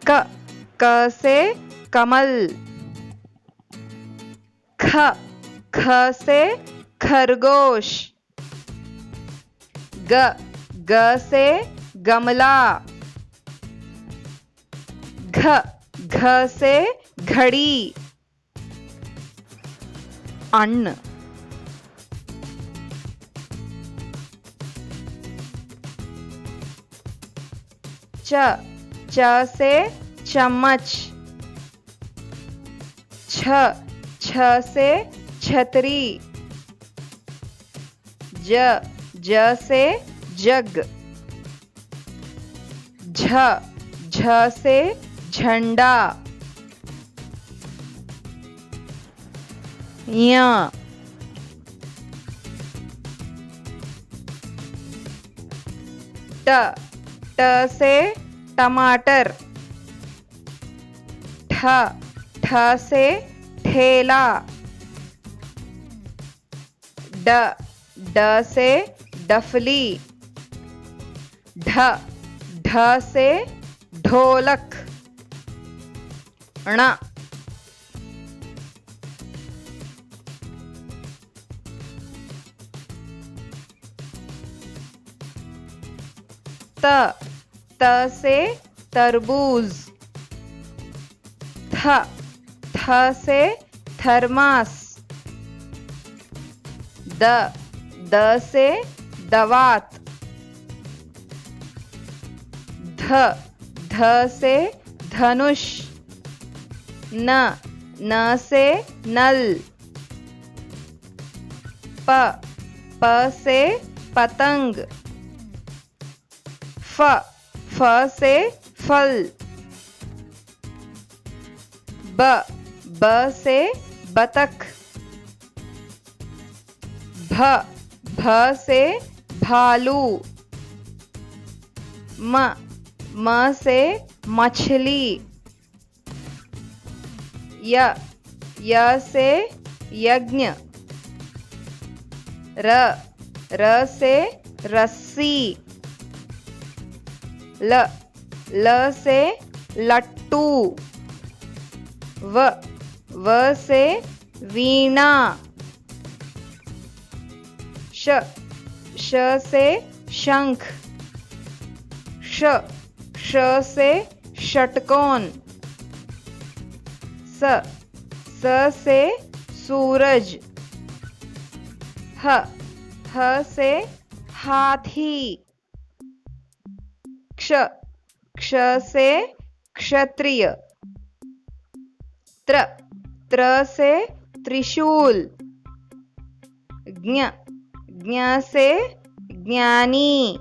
क क से कमल, ख ख से खरगोश, ग ग से गमला, घ घ से घड़ी, अन्न, च च से चम्मच, छ छ से छतरी, ज ज से जग, झ झ से झंडा, य ट ट से टमाटर, ठ ठ से ठेला, ड ड से डफली, ढ ढ से ढोलक, ण त त से तरबूज, थ थ से थर्मास, द द से दवात, ध ध से धनुष, न न से नल, प प से पतंग, फ फ से फल, ब ब से बतख, भ भ से भालू, म म से मछली, य य से यज्ञ, र र से रस्सी, ल ल से लट्टू, व व से वीणा, श श से शंख, श श से षटकोण, स स से सूरज, ह ह से हाथी, क्ष क्ष से क्षत्रिय, त्र त्र से त्रिशूल, ज्ञ ज्ञ से ज्ञानी।